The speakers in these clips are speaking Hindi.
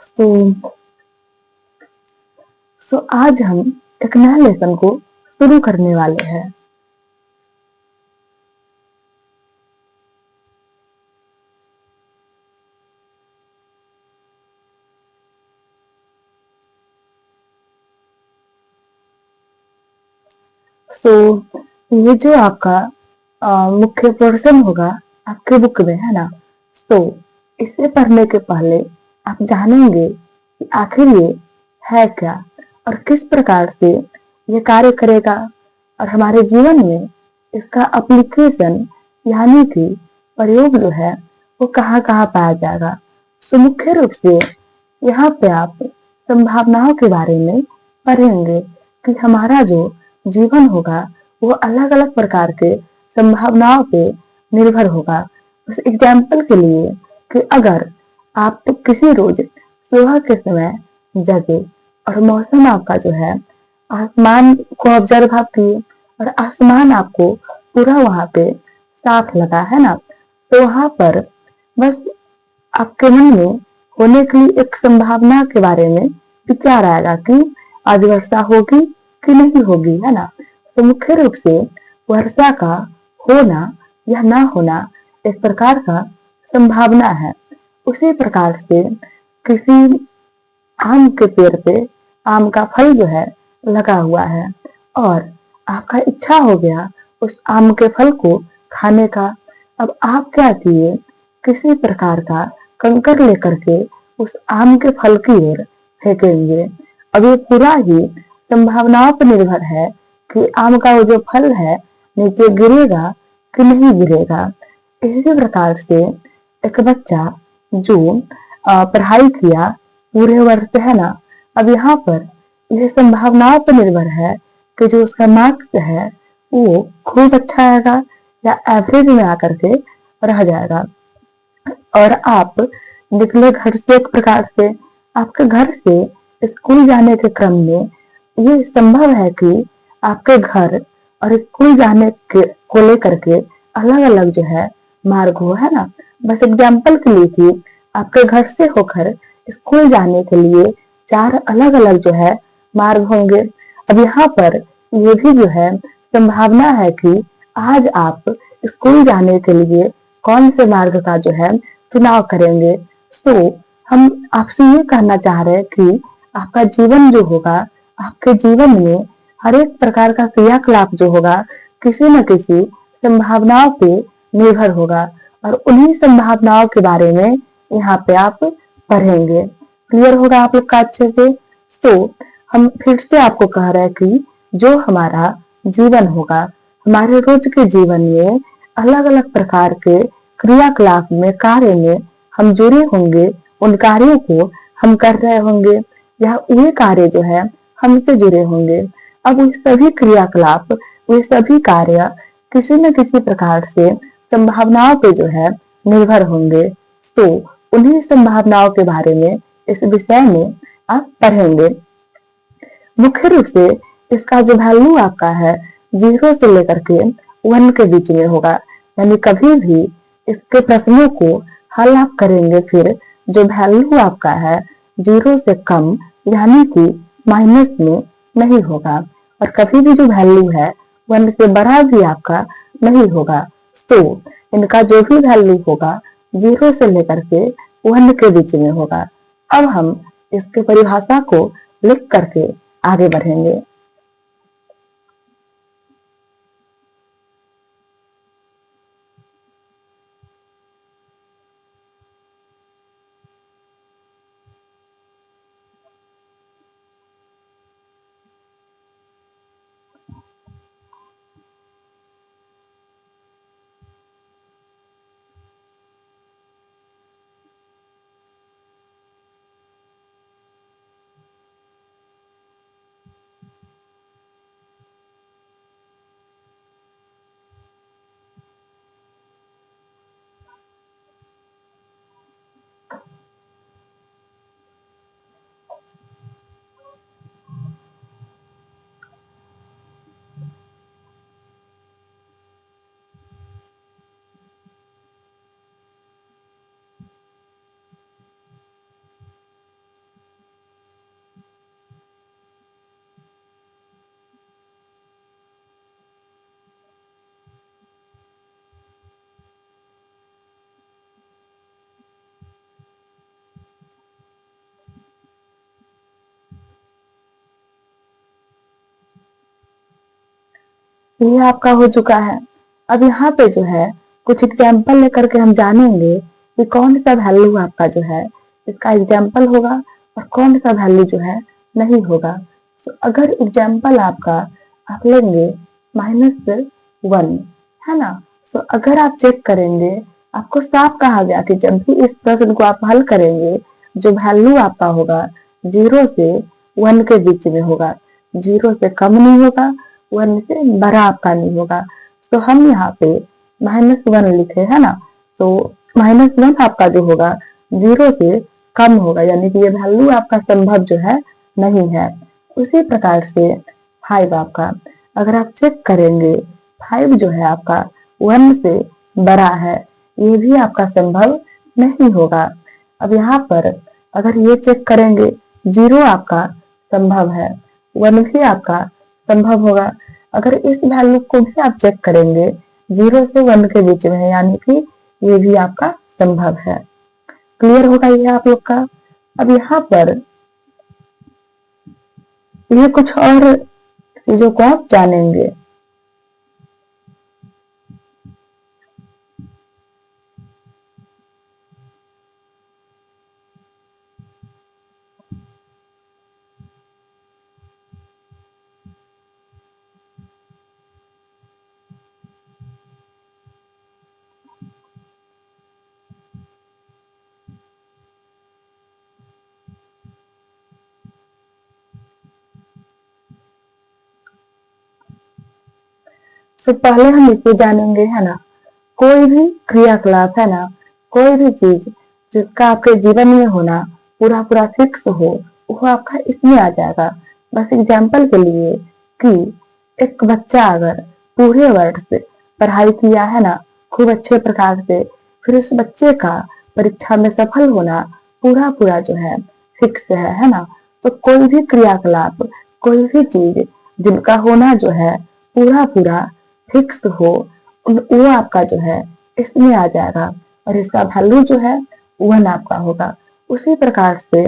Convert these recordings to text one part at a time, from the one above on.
सो आज हम एक नया लेसन को शुरू करने वाले हैं। सो ये जो आपका मुख्य पोर्शन होगा आपके बुक में, है ना। तो इसे पढ़ने के पहले आप जानेंगे कि आखिर ये है क्या और किस प्रकार से ये कार्य करेगा, और हमारे जीवन में इसका एप्लीकेशन यानी कि प्रयोग जो है वो कहाँ कहाँ पाया जाएगा। सो मुख्य रूप से यहाँ पे आप संभावनाओं के बारे में पढ़ेंगे कि हमारा जो जीवन होगा वो अलग अलग प्रकार के संभावनाओं पे निर्भर होगा। उस एग्जाम्पल के लिए कि अगर आप किसी रोज सुबह के समय जगे और मौसम आपका जो है आसमान को ऑब्जर्व आप किए और आसमान आपको पूरा वहां पे साफ लगा, है ना। तो वहां पर बस आपके मन में होने की एक संभावना के बारे में विचार आएगा कि आज वर्षा होगी कि नहीं होगी, है ना। तो मुख्य रूप से वर्षा का होना या ना होना एक प्रकार का संभावना है। उसी प्रकार से किसी आम के पेड़ पे आम का फल जो है लगा हुआ है और आपका इच्छा हो गया उस आम के फल को खाने का। अब आप क्या किए, किसी प्रकार का कंकर लेकर के उस आम के फल की ओर फेंकेंगे। अब ये पूरा ही संभावनाओं पर निर्भर है कि आम का वो जो फल है नीचे गिरेगा कि नहीं गिरेगा। इसी प्रकार से एक बच्चा जो पढ़ाई किया पूरे वर्ष, है ना। अब यहाँ पर यह संभावनाओं पर निर्भर है कि जो उसका मार्क्स है वो खूब अच्छा आएगा या एवरेज में आकर के रह जाएगा। और आप निकले घर से एक प्रकार से, आपके घर से स्कूल जाने के क्रम में ये संभव है कि आपके घर और स्कूल जाने के को लेकर के अलग अलग जो है मार्ग हो, है ना। बस एग्जाम्पल के लिए कि आपके घर से होकर स्कूल जाने के लिए 4 अलग अलग जो है मार्ग होंगे। अब यहाँ पर ये भी जो है संभावना है कि आज आप स्कूल जाने के लिए कौन से मार्ग का जो है चुनाव करेंगे। सो हम आपसे ये कहना चाह रहे हैं कि आपका जीवन जो होगा, आपके जीवन में हर एक प्रकार का क्रियाकलाप जो होगा किसी न किसी संभावनाओं पे निर्भर होगा, और उन्हीं संभावनाओं के बारे में यहाँ पे आप पढ़ेंगे। क्लियर होगा आप लोग का अच्छे से। सो हम फिर से आपको कह रहे हैं कि जो हमारा जीवन होगा, हमारे रोज के जीवन में अलग अलग प्रकार के क्रियाकलाप में, कार्य में हम जुड़े होंगे, उन कार्यों को हम कर रहे होंगे या ये कार्य जो है हमसे जुड़े होंगे। अब ये सभी क्रियाकलाप, ये सभी कार्य किसी न किसी प्रकार से संभावनाओं पे जो है निर्भर होंगे। तो उन्हीं संभावनाओं के बारे में इस विषय में आप पढ़ेंगे। मुख्य रूप से इसका जो वैल्यू आपका है 0 से लेकर के 1 के बीच में होगा, यानी कभी भी इसके प्रश्नों को हल आप करेंगे फिर जो वैल्यू आपका है 0 से कम यानी कि माइनस में नहीं होगा, और कभी भी जो वैल्यू है 1 से बड़ा भी आपका नहीं होगा। तो इनका जो भी वैल्यू होगा 0 से लेकर के 1 के बीच में होगा। अब हम इसके परिभाषा को लिख करके आगे बढ़ेंगे। ये आपका हो चुका है। अब यहाँ पे जो है कुछ एग्जाम्पल लेकर के हम जानेंगे कि कौन सा वैल्यू आपका जो है इसका एग्जाम्पल होगा और कौन सा वैल्यू जो है नहीं होगा। तो अगर एग्जाम्पल आपका आप लेंगे -1, है ना। तो अगर आप चेक करेंगे, आपको साफ कहा गया कि जब भी इस प्रश्न को आप हल करेंगे, जो वैल्यू आपका होगा 0 से 1 के बीच में होगा, 0 से कम नहीं होगा, 1 से बड़ा आपका नहीं होगा। तो हम यहाँ पे -1 लिखे, है ना। तो -1 आपका जो होगा 0 से कम होगा, यानी कि ये वैल्यू आपका संभव जो है नहीं है। उसी प्रकार से 5 आपका, अगर आप चेक करेंगे 5 जो है आपका 1 से बड़ा है, ये भी आपका संभव नहीं होगा। अब यहाँ पर अगर ये चेक करेंगे 0 आपका संभव है, 1 भी आपका संभव होगा। अगर इस वैल्यू को भी आप चेक करेंगे 0 से 1 के बीच में है, यानी कि ये भी आपका संभव है। क्लियर होगा ये आप लोग का। अब यहाँ पर ये कुछ और चीजों को आप जानेंगे। तो पहले हम इसे जानेंगे, है ना। कोई भी क्रियाकलाप, है ना, कोई भी चीज जिसका आपके जीवन में होना पूरा पूरा फिक्स हो, वो आपका इसमें आ जाएगा। बस एग्जाम्पल के लिए कि एक बच्चा अगर पूरे वर्ष से पढ़ाई किया, है ना, खूब अच्छे प्रकार से, फिर उस बच्चे का परीक्षा में सफल होना पूरा पूरा जो है फिक्स है ना। तो कोई भी क्रियाकलाप, कोई भी चीज जिनका होना जो है पूरा पूरा फिक्स हो, वो आपका जो है इसमें आ जाएगा और इसका वैल्यू जो है 1 आपका होगा। उसी प्रकार से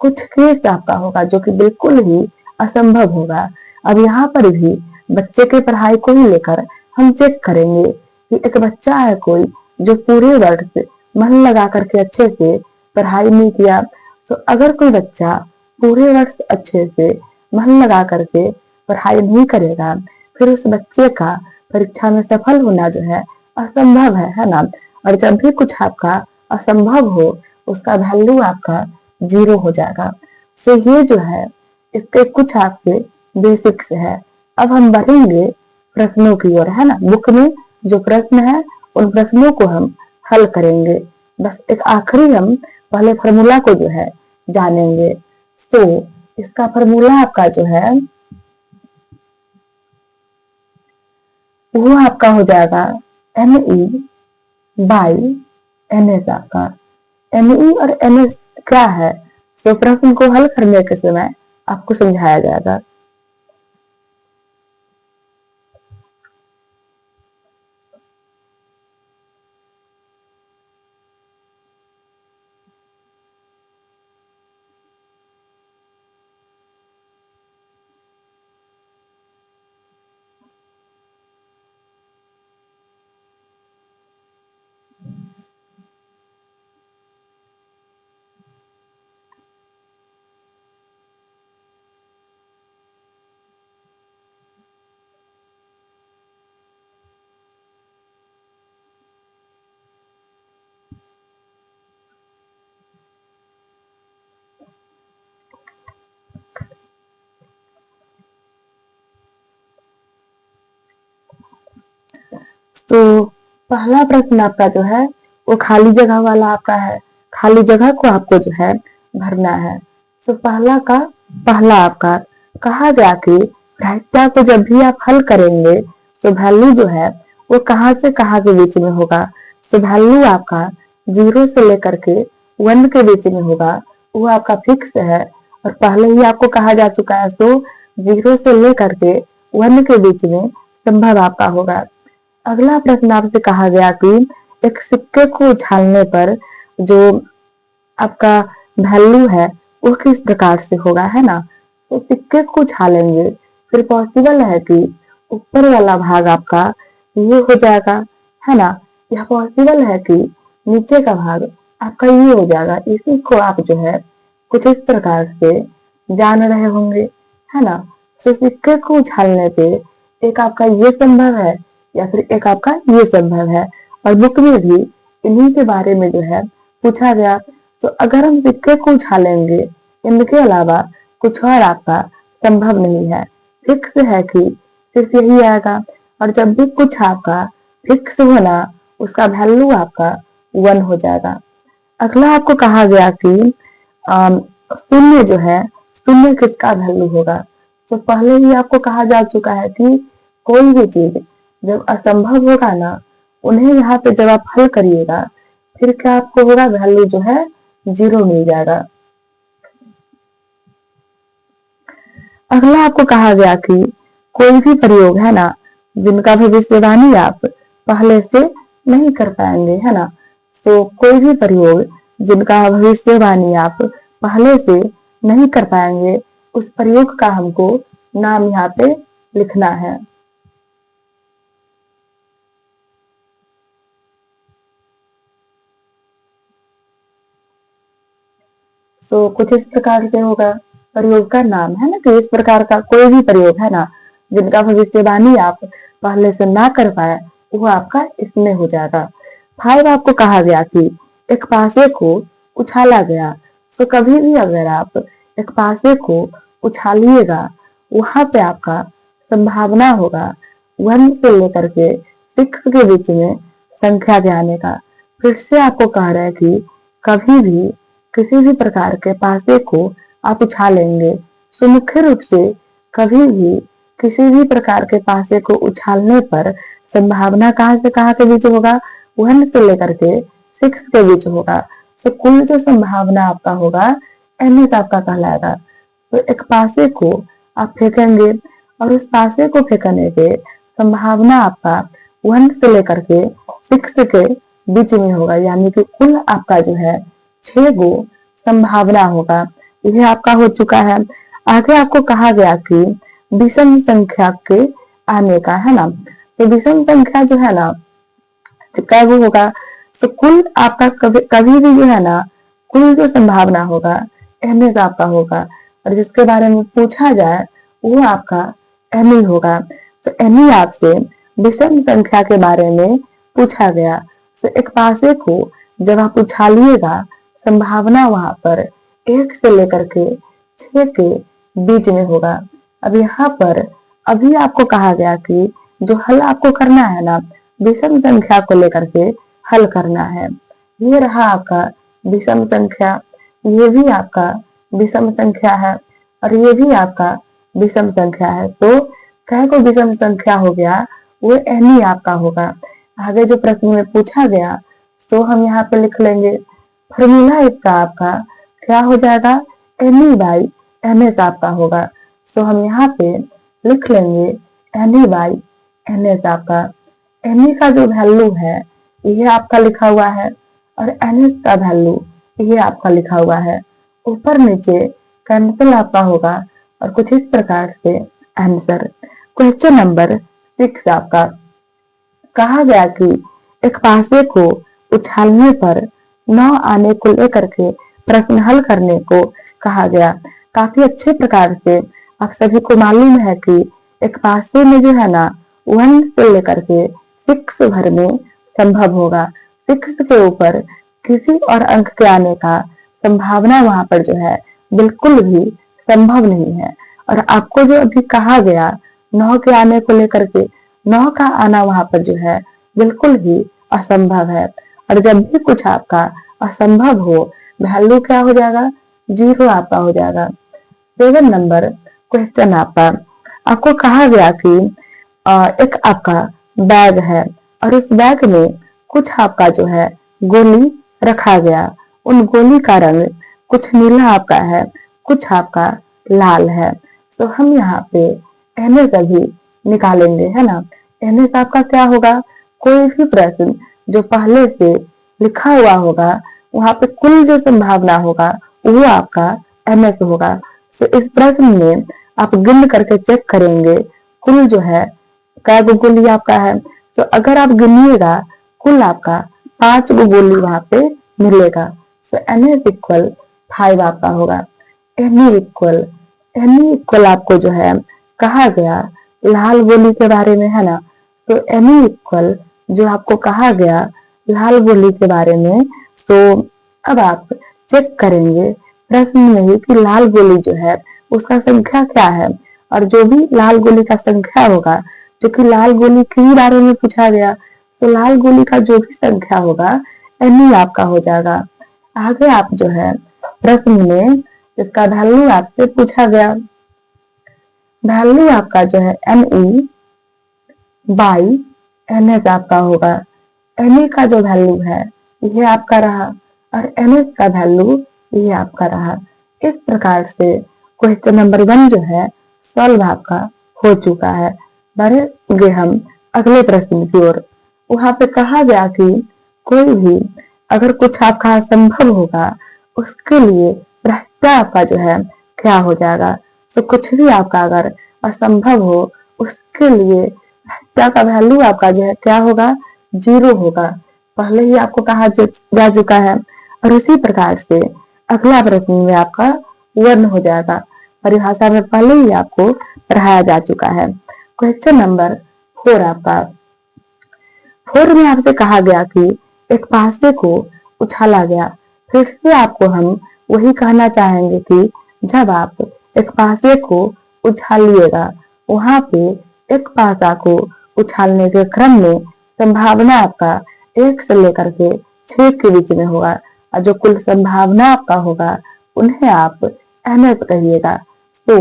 कुछ केस आपका होगा जो कि बिल्कुल ही असंभव होगा। अब यहाँ पर भी बच्चे के पढ़ाई को ही लेकर हम चेक करेंगे कि एक बच्चा है कोई जो पूरे वर्ष मन लगा करके अच्छे से पढ़ाई नहीं किया। तो अगर कोई बच्चा पूरे वर्ष अच्छे से मन लगा करके पढ़ाई नहीं करेगा, फिर उस बच्चे का परीक्षा में सफल होना जो है असंभव है ना। और जब भी कुछ आपका असंभव हो, उसका वैल्यू आपका 0 हो जाएगा। सो ये जो है इसके कुछ आपके बेसिक्स है। अब हम बढ़ेंगे प्रश्नों की ओर, है ना। बुक में जो प्रश्न है उन प्रश्नों को हम हल करेंगे। बस एक आखिरी हम पहले फॉर्मूला को जो है जानेंगे। तो इसका फॉर्मूला आपका जो है वो आपका हो जाएगा NE/NS आपका। NE और NS क्या है, तो प्रश्न को हल करने के समय आपको समझाया जाएगा। तो पहला प्रश्न आपका जो है वो खाली जगह वाला आपका है। खाली जगह को आपको जो है भरना है। तो पहला का पहला आपका कहा गया कि प्रायिकता को जब भी आप हल करेंगे तो वैल्यू जो है वो कहाँ से कहाँ के बीच में होगा। तो वैल्यू आपका 0 से लेकर के 1 के बीच में होगा, वो आपका फिक्स है और पहले ही आपको कहा जा चुका है। तो 0 से लेकर के 1 के बीच में संभव आपका होगा। अगला प्रश्न आपसे कहा गया कि एक सिक्के को उछालने पर जो आपका वैल्यू है वो किस प्रकार से होगा, है ना। तो सिक्के को उछालेंगे, फिर पॉसिबल है कि ऊपर वाला भाग आपका ये हो जाएगा, है ना। यह पॉसिबल है कि नीचे का भाग आपका ये हो जाएगा। इसी को आप जो है कुछ इस प्रकार से जान रहे होंगे, है ना। तो सिक्के को उछालने पे एक आपका ये संभव है या फिर एक आपका ये संभव है, और बुक में भी इन्हीं के बारे में जो है पूछा गया। तो अगर हम सिक्के को उछालेंगे, इनके अलावा कुछ और आपका संभव नहीं है, फिक्स है कि सिर्फ यही आएगा। और जब भी कुछ आपका फिक्स होना, उसका वैल्यू आपका 1 हो जाएगा। अगला आपको कहा गया कि शून्य जो है, शून्य किसका वैल्यू होगा। तो पहले ही आपको कहा जा चुका है कि कोई भी चीज जब असंभव होगा ना, उन्हें यहाँ पे जब आप हल करिएगा, फिर क्या आपको होगा, वैल्यू जो है 0 मिल जाएगा। अगला आपको कहा गया कि कोई भी प्रयोग है ना, जिनका भविष्यवाणी आप पहले से नहीं कर पाएंगे, है ना। तो कोई भी प्रयोग जिनका भविष्यवाणी आप पहले से नहीं कर पाएंगे, उस प्रयोग का हमको नाम यहाँ पे लिखना है। तो कुछ इस प्रकार से होगा प्रयोग का नाम, है ना। कि इस प्रकार का कोई भी प्रयोग है ना, जिनका भविष्यवाणी आप पहले से ना कर पाए, वो आपका इसमें हो जाएगा। 5 आपको कहा गया कि एक पासे को उछाला गया। तो कभी भी अगर आप एक पासे को उछालिएगा, वहां पे आपका संभावना होगा 1 से लेकर के 6 के बीच में संख्या के आने का। फिर से आपको कह रहा है कि कभी भी किसी भी प्रकार के पासे को आप उछालेंगे, तो मुख्य रूप से कभी भी किसी भी प्रकार के पासे को उछालने पर संभावना कहां से कहां के बीच होगा, 1 से लेकर के 6 के बीच होगा। तो कुल जो संभावना आपका होगा एन आपका कहलाएगा। तो एक पासे को आप फेंकेंगे, और उस पासे को फेंकने पे संभावना आपका 1 से लेकर के 6 के बीच में होगा, यानी कि कुल आपका जो है 6 गो संभावना होगा। यह आपका हो चुका है। आगे आपको कहा गया कि विषम संख्या के आने का, है ना। तो विषम संख्या जो है ना, कै वो होगा, तो कुल आपका कभी भी जो है ना, कुल जो संभावना होगा एन आपका होगा, और जिसके बारे में पूछा जाए वो आपका एन ही होगा। तो एन ही आपसे विषम संख्या के बारे में पूछा गया। तो एक पासे को जब आप उछालिएगा, संभावना वहां पर 1 से लेकर के 6 के बीच में होगा। अब यहाँ पर अभी आपको कहा गया कि जो हल आपको करना है ना, विषम संख्या को लेकर के हल करना है। ये रहा आपका विषम संख्या, ये भी आपका विषम संख्या है, और ये भी आपका विषम संख्या है। तो कै को विषम संख्या हो गया, वो एन ही आपका होगा। आगे जो प्रश्न में पूछा गया, तो हम यहाँ पे लिख लेंगे फॉर्मूला इसका आपका क्या हो जाएगा, N E by N S आपका होगा। तो हम यहाँ पे लिख लेंगे N E by N S आपका। एन ई का जो वैल्यू है ये आपका लिखा हुआ है, और एन एस का वैल्यू ये आपका लिखा हुआ है। ऊपर नीचे कैंसिल आपका होगा, और कुछ इस प्रकार से आंसर। क्वेश्चन नंबर 6 आपका कहा गया कि एक पासे को उछालने पर 9 आने को लेकर के प्रश्न हल करने को कहा गया। काफी अच्छे प्रकार से आप सभी को मालूम है कि एक पासे में जो है ना, 1 से लेकर के 6 भर में संभव होगा। 6 के ऊपर किसी और अंक के आने का संभावना वहां पर जो है बिल्कुल भी संभव नहीं है। और आपको जो अभी कहा गया 9 के आने को लेकर के, 9 का आना वहां पर जो है बिल्कुल ही असंभव है। और जब भी कुछ आपका असंभव हो, वैल्यू क्या हो जाएगा, 0 आपका हो जाएगा। 7 नंबर क्वेश्चन आपको कहा गया कि एक आपका बैग है, और उस बैग में कुछ आपका जो है गोली रखा गया। उन गोली का रंग कुछ नीला आपका है, कुछ आपका लाल है। तो हम यहाँ पे एन सभी निकालेंगे, है ना। एन आपका क्या होगा, कोई भी प्रश्न जो पहले से लिखा हुआ होगा, वहां पे कुल जो संभावना होगा वो आपका एन होगा। तो इस प्रश्न में आप गिन करके चेक करेंगे, कुल जो है कै गो गोली आपका है। तो अगर आप गिनिएगा कुल आपका 5 गो गोली वहां पे मिलेगा। सो एन इज इक्वल 5 आपका होगा। एनी इक्वल आपको जो है कहा गया लाल गोली के बारे में, है ना। तो एनी इक्वल जो आपको कहा गया लाल गोली के बारे में। तो अब आप चेक करेंगे प्रश्न में ही कि लाल गोली जो है उसका संख्या क्या है, और जो भी लाल गोली का संख्या होगा, जो कि लाल गोली के बारे में पूछा गया, तो लाल गोली का जो भी संख्या होगा एनी आपका हो जाएगा। आगे आप जो है प्रश्न में इसका वैल्यू आपसे पूछा गया। वैल्यू आपका जो है NE बाई NS आपका होगा। NA का जो वैल्यू है ये आपका रहा और NS का वैल्यू ये आपका रहा। इस प्रकार से क्वेश्चन नंबर 1 जो है सॉल्व आपका हो चुका है। बढ़ेंगे हम अगले प्रश्न की ओर। वहां पे कहा गया कि कोई भी अगर कुछ आपका असंभव होगा उसके लिए प्रश्न आपका जो है क्या हो जाएगा। तो कुछ भी आपका अगर असंभव हो उसके लिए प्रश्न का वैल्यू आपका जो है क्या होगा, 0 होगा। पहले ही आपको कहा जा चुका है। और उसी प्रकार से अगला प्रश्न में आपका 1 हो जाएगा। परिभाषा में पहले ही आपको पढ़ाया जा चुका है। क्वेश्चन नंबर 4 आपका 4 में आपसे कहा गया कि एक पासे को उछाला गया। फिर से आपको हम वही कहना चाहेंगे कि जब आप एक पासे को उछालिएगा वहां पे एक पासा को उछालने के क्रम में संभावना आपका 1 से लेकर के 6 के बीच में होगा, और जो कुल संभावना आपका होगा उन्हें आप NS कहिएगा। तो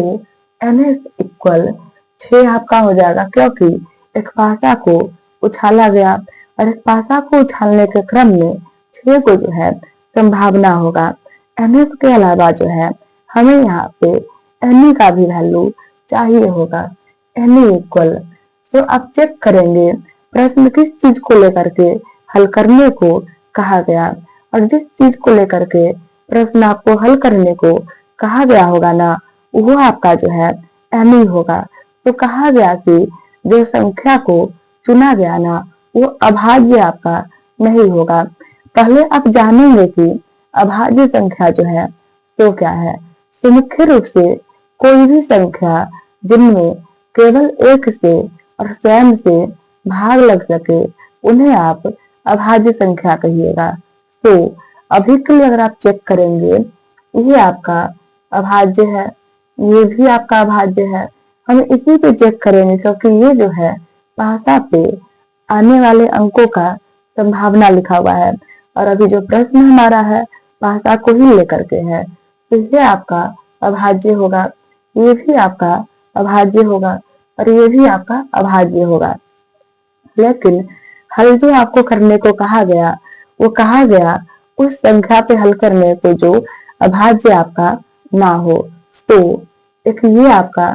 NS इक्वल 6 आपका हो जाएगा, क्योंकि एक पासा को उछाला गया और एक पासा को उछालने के क्रम में 6 को जो है संभावना होगा। NS के अलावा जो है हमें यहाँ पे NE का भी वैल्यू चाहिए होगा। NE इक्वल, तो आप चेक करेंगे प्रश्न किस चीज को लेकर के हल करने को कहा गया, और जिस चीज को लेकर के प्रश्न आपको हल करने को कहा गया होगा ना, वो आपका जो है NE होगा। तो कहा गया कि जो संख्या को चुना गया ना वो अभाज्य आपका नहीं होगा। पहले आप जानेंगे कि अभाज्य संख्या जो है तो क्या है। तो मुख्य रूप से कोई भी संख्या जिनमें केवल 1 से और स्वयं से भाग लग सके उन्हें आप अभाज्य संख्या कहिएगा। तो अभी के लिए अगर आप चेक करेंगे ये आपका अभाज्य है, ये भी आपका अभाज्य है। हम इसी पे चेक करेंगे क्योंकि ये जो है भाषा पे आने वाले अंकों का संभावना लिखा हुआ है, और अभी जो प्रश्न हमारा है भाषा को ही लेकर के है। तो ये आपका अभाज्य होगा, ये भी आपका अभाज्य होगा, और ये भी आपका अभाज्य होगा। लेकिन हल जो आपको करने को कहा गया वो कहा गया उस संख्या पे हल करने को जो अभाज्य आपका ना हो। तो एक ये आपका,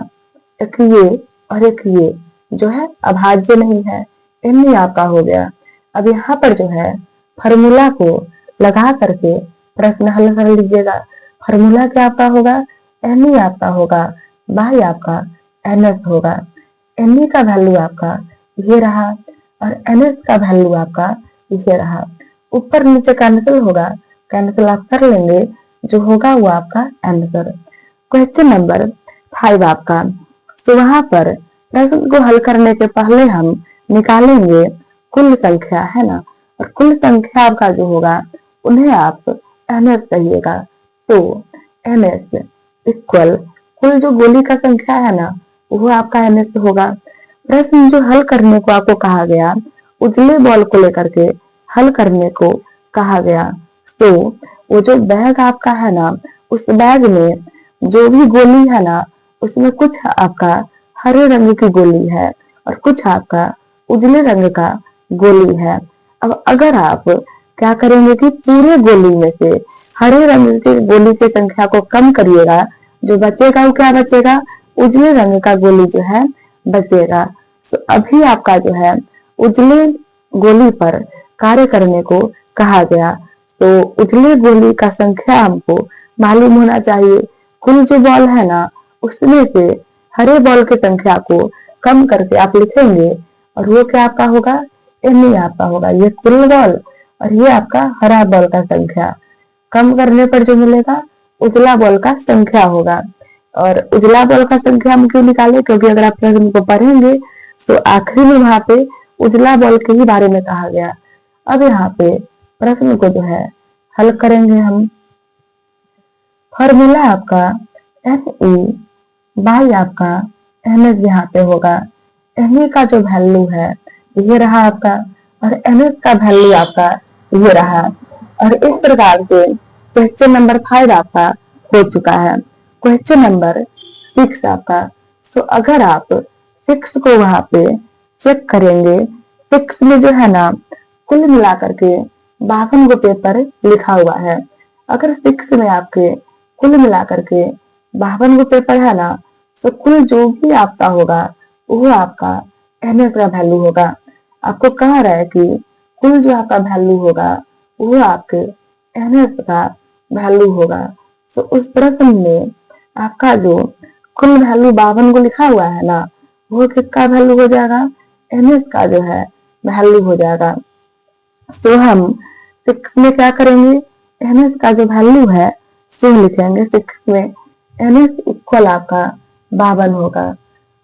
एक ये और एक ये जो है अभाज्य नहीं है, NE आपका हो गया। अब यहाँ पर जो है फार्मूला को लगा करके प्रश्न हल कर लीजिएगा। फार्मूला क्या आपका होगा, NE आपका होगा बाई आपका NS होगा। NE का वैल्यू आपका ये रहा और NS का वैल्यू आपका ये रहा। ऊपर नीचे कैंसिल होगा, कैंसिल आप कर लेंगे, जो होगा वो आपका आंसर। क्वेश्चन नंबर 5 आपका, तो वहां पर प्रश्न को हल करने के पहले हम निकालेंगे कुल संख्या, है ना। और कुल संख्या आपका जो होगा उन्हें आप NS कहिएगा। तो NS इक्वल कुल जो गोली का संख्या है ना वो आपका NS होगा। प्रश्न जो हल करने को आपको कहा गया उजले बॉल को लेकर के हल करने को कहा गया। तो वो जो बैग आपका है ना उस बैग में जो भी गोली है ना उसमें कुछ आपका हरे रंग की गोली है और कुछ आपका उजले रंग का गोली है। अब अगर आप क्या करेंगे कि पूरे गोली में से हरे रंग की गोली की संख्या को कम करिएगा, जो बचेगा वो क्या बचेगा, उजले रंग का गोली जो है बचेगा। तो अभी आपका जो है उजले गोली पर कार्य करने को कहा गया। तो उजले गोली का संख्या हमको मालूम होना चाहिए। कुल जो बॉल है ना उसमें से हरे बॉल की संख्या को कम करके आप लिखेंगे और वो क्या आपका होगा, एन आपका होगा। ये कुल बॉल और ये आपका हरा बॉल का संख्या। कम करने पर जो मिलेगा उजला बॉल का संख्या होगा। और उजला बॉल का संख्या हम क्यों निकाले, क्योंकि अगर आप प्रश्न को पढ़ेंगे तो आखिरी में वहां पे उजला बॉल के ही बारे में कहा गया। अब यहाँ पे प्रश्न को जो है हल करेंगे हम। फॉर्मूला आपका एन ई बाई आपका एन एस यहाँ पे होगा। एन ई का जो वैल्यू है ये रहा आपका, और एन एस का वैल्यू आपका ये रहा। और इस प्रकार से क्वेश्चन नंबर 5 आपका हो चुका है। क्वेश्चन नंबर 6 आपका। सो अगर आप 6 को वहां पे चेक करेंगे, 6 में जो है ना कुल मिलाकर के 52 को पेपर लिखा हुआ है। अगर 6 में आपके कुल मिलाकर के 52 को पेपर है ना, तो कुल जो भी आपका होगा वो आपका एनएस का वैल्यू होगा। आपको कह रहा है कि कुल जो आपका वैल्यू होगा वो आपके एनएस का वैल्यू होगा। तो उस प्रश्न में आपका जो कुल वैल्यू 52 को लिखा हुआ है ना, वो किसका वैल्यू हो जाएगा, एनएस का जो है वैल्यू हो जाएगा। तो हम 6 में क्या करेंगे, एनएस का जो वैल्यू है सो लिखेंगे। 6 में एनएस इक्वल आपका 52 होगा।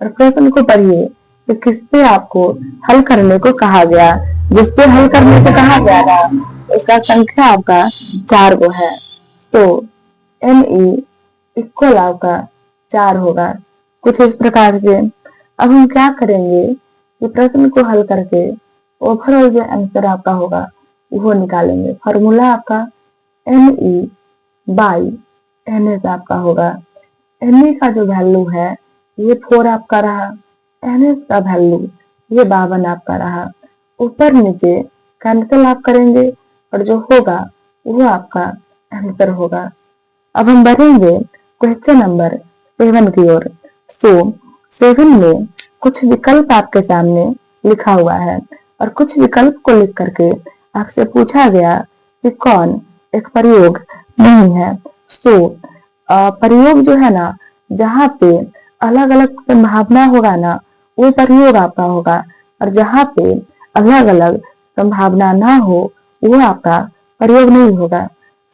और प्रश्न को पढ़िए तो किस पे आपको हल करने को कहा गया। जिस पे हल करने को कहा गया था उसका संख्या आपका 4 को है। तो एन ई इक्वल आपका 4 होगा। कुछ इस प्रकार से अब हम क्या करेंगे कि प्रश्न को हल करके ओवरऑल जो आंसर आपका होगा वो निकालेंगे। फॉर्मूला आपका N E by N S आपका होगा। एन ई का जो वैल्यू है ये 4 आपका रहा, एन एस का वैल्यू ये 52 आपका रहा। ऊपर नीचे कैंसिल आप करेंगे और जो होगा वो आपका आंसर होगा। अब हम बढ़ेंगे क्वेश्चन नंबर 7 की ओर। सो 7 में कुछ विकल्प आपके सामने लिखा हुआ है और कुछ विकल्प को लिख करके आपसे पूछा गया कि कौन एक प्रयोग नहीं है। सो प्रयोग जो है ना, जहाँ पे अलग अलग संभावना होगा ना वो प्रयोग आपका होगा, और जहाँ पे अलग अलग संभावना ना हो वो आपका प्रयोग नहीं होगा।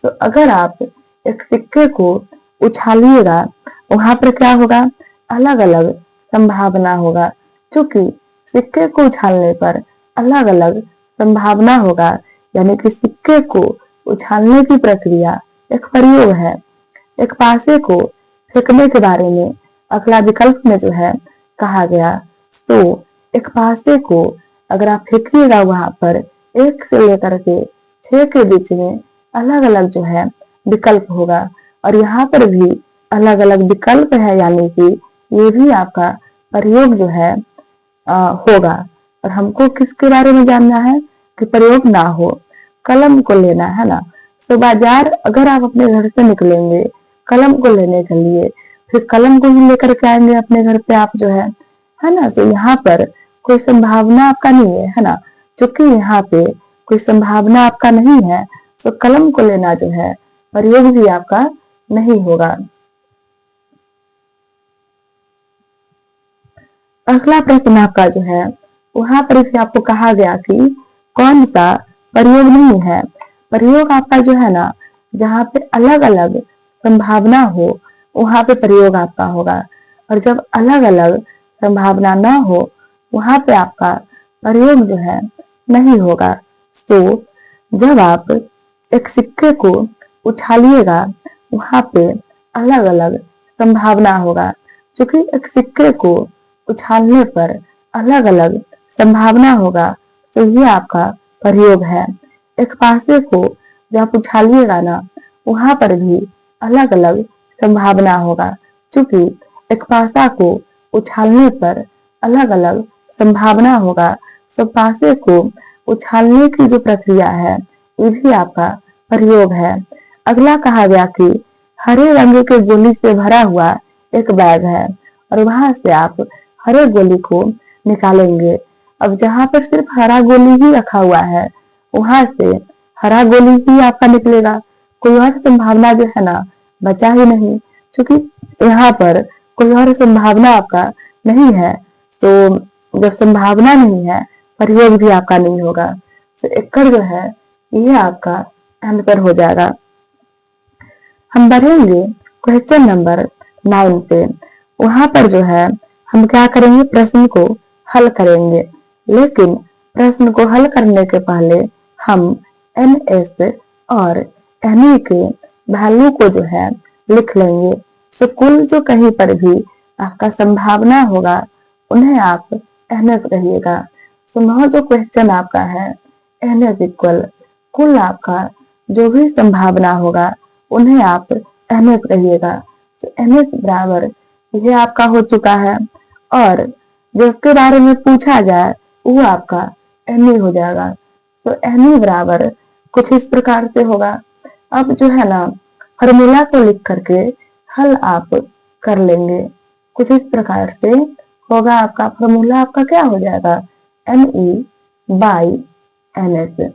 सो अगर आप एक सिक्के को उछालिएगा वहां पर क्या होगा, अलग अलग संभावना होगा। क्योंकि सिक्के को उछालने पर अलग अलग संभावना होगा, यानी कि सिक्के को उछालने की प्रक्रिया एक प्रयोग है। एक पासे को फेंकने के बारे में अगला विकल्प में जो है कहा गया। तो एक पासे को अगर आप फेंकिएगा वहां पर 1 से लेकर के 6 के बीच में अलग अलग जो है विकल्प होगा, और यहाँ पर भी अलग अलग विकल्प है, यानी कि ये भी आपका प्रयोग जो है होगा। और हमको किसके बारे में जानना है कि प्रयोग ना हो, कलम को लेना है ना। तो बाजार अगर आप अपने घर से निकलेंगे कलम को लेने के लिए, फिर कलम को ही लेकर के आएंगे अपने घर पे आप जो है ना। तो यहाँ पर कोई संभावना आपका नहीं है ना। क्योंकि यहाँ पे कोई संभावना आपका नहीं है तो कलम को लेना जो है प्रयोग भी आपका नहीं होगा। अगला प्रश्न आपका जो है वहां पर भी आपको कहा गया कि कौन सा प्रयोग नहीं है। प्रयोग आपका जो है ना, जहाँ पे अलग अलग संभावना हो वहां पे प्रयोग आपका होगा, और जब अलग अलग संभावना ना हो वहां पे आपका प्रयोग जो है नहीं होगा। तो जब आप एक सिक्के को उछालिएगा वहां पे अलग अलग संभावना होगा। क्योंकि एक सिक्के को उछालने पर अलग अलग संभावना होगा, तो ये आपका प्रयोग है। एक पासे को जब आप उछालिएगा ना वहां पर भी अलग अलग संभावना होगा। क्योंकि एक पासा को उछालने पर अलग अलग संभावना होगा, तो पासे को उछालने की जो प्रक्रिया है ये भी आपका प्रयोग है। अगला कहा गया कि हरे रंग के गोली से भरा हुआ एक बैग है और वहां से आप हरे गोली को निकालेंगे। अब जहां पर सिर्फ हरा गोली ही रखा हुआ है वहां से हरा गोली ही आपका निकलेगा, कोई और संभावना जो है ना बचा ही नहीं। क्योंकि यहाँ पर कोई और संभावना आपका नहीं है, तो जब संभावना नहीं है, प्रयोग भी आपका नहीं होगा। तो एकड़ जो है ये आपका आंसर हो जाएगा। हम बढ़ेंगे क्वेश्चन नंबर 9 पे। वहां पर जो है हम क्या करेंगे, प्रश्न को हल करेंगे। लेकिन प्रश्न को हल करने के पहले हम एनएस और एनई के वैल्यू को जो है लिख लेंगे। सो कुल जो कहीं पर भी आपका संभावना होगा उन्हें आप एनएस कहिएगा। सो 9 जो क्वेश्चन आपका है एनएस इक्वल कुल आपका जो भी संभावना होगा उन्हें आप एनएस कहिएगा। तो एनएस बराबर ये आपका हो चुका है, और जो उसके बारे में पूछा जाए वो आपका एनई हो जाएगा। तो एनई बराबर कुछ इस प्रकार से होगा। अब जो है ना फॉर्मूला को लिख करके हल आप कर लेंगे। कुछ इस प्रकार से होगा आपका फॉर्मूला, आपका क्या हो जाएगा, एनई बाई एनएस।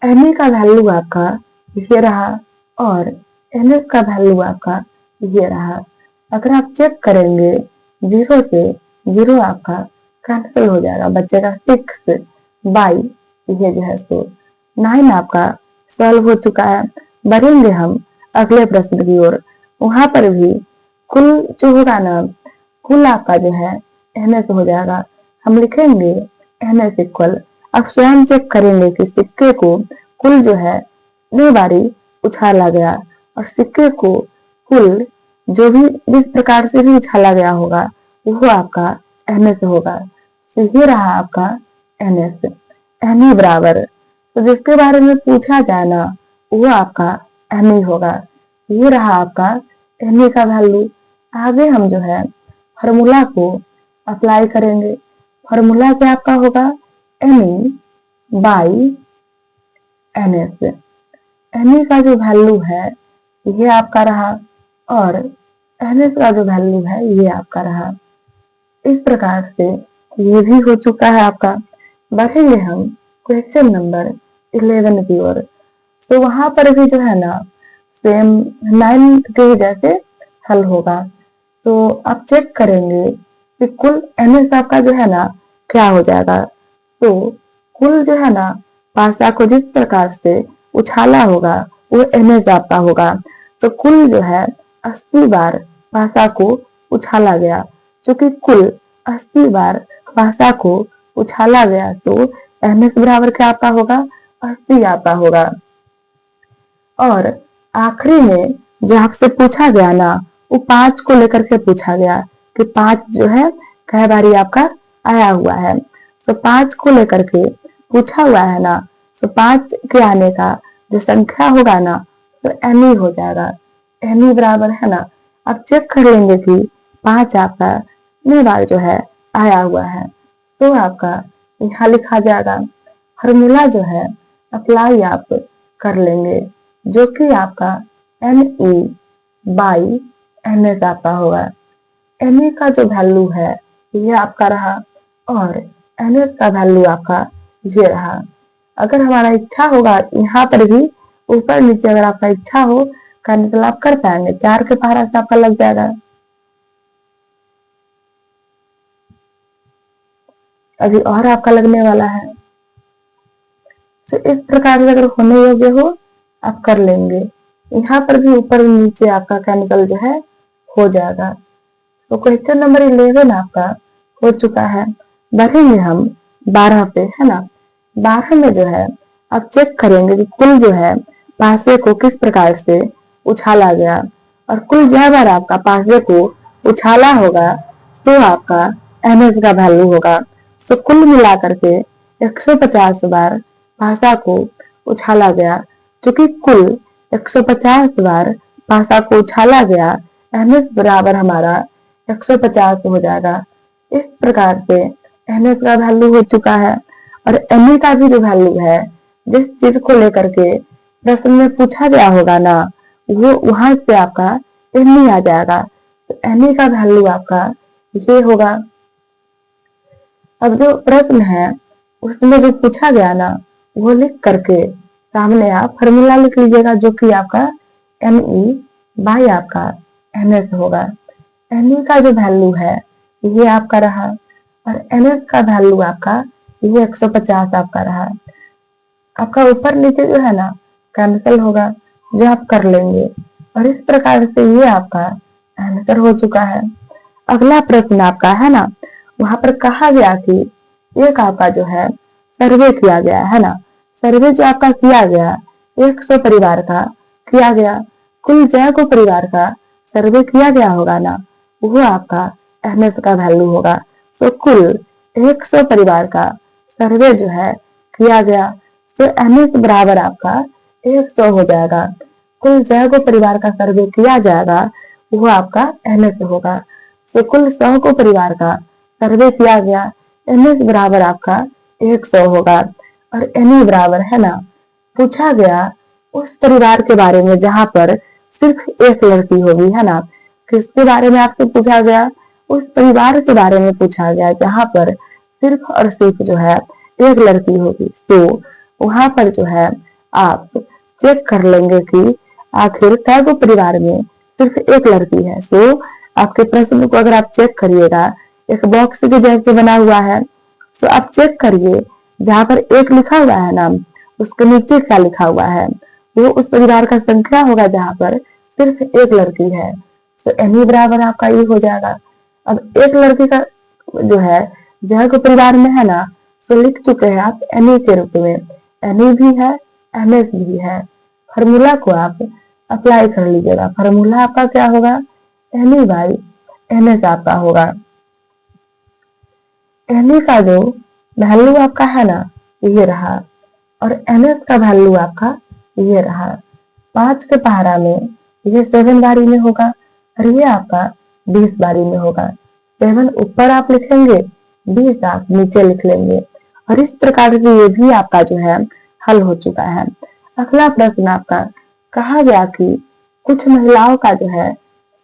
एनई का वैल्यू आपका ये रहा और एनएस का वैल्यू आपका ये रहा। अगर आप चेक करेंगे 0 से 0 आपका कैंसिल हो जाएगा, बचेगा 6 बाई ये जो है 9 आपका सॉल्व हो चुका है। बढ़ेंगे हम अगले प्रश्न की ओर। वहां पर भी कुल जो होगा ना, कुल आपका जो है एनएस हो जाएगा। हम लिखेंगे एनएस इक्वल, अब स्वयं चेक करेंगे कि सिक्के को कुल जो है कितनी बारी उछाला गया, और सिक्के को कुल जो भी जिस प्रकार से भी उछाला गया होगा वो आपका एनएस होगा। तो ये रहा आपका एनएस। एनई बराबर, तो जिसके बारे में पूछा जाए ना वो आपका एनई होगा। ये रहा आपका एनई का वैल्यू। आगे हम जो है फॉर्मूला को अप्लाई करेंगे। फॉर्मूला क्या आपका होगा, एनई बाई एनएस। एनई का जो वैल्यू है ये आपका रहा, और एनएस का जो वैल्यू है ये आपका रहा। इस प्रकार से ये भी हो चुका है आपका। बढ़ेंगे हम क्वेश्चन नंबर 11 की ओर। तो वहां पर भी जो है ना सेम 9 के जैसे हल होगा। तो आप चेक करेंगे कि कुल एनएस आपका जो है ना क्या हो जाएगा। तो कुल जो है ना पासा को जिस प्रकार से उछाला होगा वो एनएस आपका होगा। तो कुल जो है 80 बार पासा को उछाला गया, क्योंकि कुल 80 बार पासा को उछाला गया तो एनएस बराबर क्या आपका होगा, 80 आपका होगा। और आखिरी में जो आपसे पूछा गया ना वो 5 को लेकर के पूछा गया कि 5 जो है कई बारी आपका आया हुआ है। तो 5 को लेकर के पूछा हुआ है ना, तो 5 के आने का जो संख्या होगा ना तो एनई हो जाएगा। एनई बराबर है ना, आप चेक कर लेंगे कि 5 आपका कितने बार जो है आया हुआ है, तो आपका यहाँ लिखा जाएगा। फॉर्मूला जो है अप्लाई आप कर लेंगे, जो कि आपका एनई बाई एनएस आपका होगा। एनई का जो वैल्यू है ये आपका रहा, और एनएस का वैल्यू आपका ये रहा। अगर हमारा इच्छा होगा यहाँ पर भी ऊपर नीचे अगर आपका इच्छा हो कैंसिल आप कर पाएंगे, 4 के पहाड़ा से आपका लग जाएगा। अभी और आपका लगने वाला है। तो इस प्रकार से अगर होने योग्य हो आप कर लेंगे। यहाँ पर भी ऊपर नीचे आपका कैंसिल जो है हो जाएगा। तो क्वेश्चन नंबर 11 आपका हो चुका है। बढ़ेंगे हम 12 पे, है ना। 12 में जो है आप चेक करेंगे कि कुल जो है पासे को किस प्रकार से उछाला गया, और कुल जहाँ बार आपका पासे को उछाला होगा तो आपका एनएस का वैल्यू होगा। तो कुल मिलाकर के 150 बार पासा को उछाला गया, क्योंकि कुल 150 बार पासा को उछाला गया, एनएस बराबर हमारा 150 हो जाएगा। इस प्रकार से एनएस का वैल्यू हो चुका है। और एनई का भी जो वैल्यू है, जिस चीज को लेकर के प्रश्न में पूछा गया होगा ना वो वहां से आपका एनई आ जाएगा। तो एनई का वैल्यू आपका ये होगा। अब जो प्रश्न है उसमें जो पूछा गया ना वो लिख करके सामने आप फॉर्मूला लिख लीजिएगा, जो कि आपका एनई बाई आपका एनएस होगा। एन का जो वैल्यू है ये आपका रहा, और एन का वैल्यू आपका ये 150 आपका रहा। आपका ऊपर नीचे जो है ना कैंसिल होगा, जो आप कर लेंगे, और इस प्रकार से ये आपका आंसर हो चुका है। अगला प्रश्न आपका है ना, वहां पर कहा गया कि एक आपका जो है सर्वे किया गया है ना, सर्वे जो आपका किया गया 100 परिवार का किया गया, कुल जैको परिवार का सर्वे किया गया होगा ना, वो आपका एनएस का वैल्यू होगा। सो कुल 100 परिवार का सर्वे जो है किया गया, तो एनएस बराबर आपका 100 हो जाएगा। कुल जैको परिवार का सर्वे किया जाएगा वो आपका एनएस होगा। तो कुल 100 को परिवार का सर्वे किया गया, एनएस बराबर आपका 100 होगा। और एनई बराबर है ना, पूछा गया उस परिवार के बारे में जहां पर सिर्फ एक लड़की होगी है ना, किसके बारे में आपसे पूछा गया, उस परिवार के बारे में पूछा गया जहां पर सिर्फ और सिर्फ जो है एक लड़की होगी। तो वहां पर जो है आप चेक कर लेंगे कि आखिर कै गो परिवार में सिर्फ एक लड़की है। सो आपके प्रश्न को अगर आप चेक करिएगा, एक बॉक्स के जैसे बना हुआ है, तो आप चेक करिए जहां पर एक लिखा हुआ है ना, उसके नीचे क्या लिखा हुआ है, वो उस परिवार का संख्या होगा जहां पर सिर्फ एक लड़की है। तो एनी बराबर आपका ये हो जाएगा। अब एक लड़की का जो है जहर परिवार में है ना, तो लिख चुके हैं आप एनी के रूप में, एनी भी है एमएस भी है। फॉर्मूला को आप अप्लाई कर लीजिएगा, फॉर्मूला आपका क्या होगा, एनी बाई एनएस आपका होगा। एनी का जो वैल्यू आपका है ना ये रहा, और एनएस का वैल्यू आपका ये रहा। 5 के पहाड़ा में ये 7 बारी में होगा, और ये आपका 20 बारी में होगा। 7 ऊपर आप लिखेंगे, 20 आप नीचे लिख लेंगे, और इस प्रकार से ये भी आपका जो है हल हो चुका है। अगला प्रश्न आपका कहा गया कि कुछ महिलाओं का जो है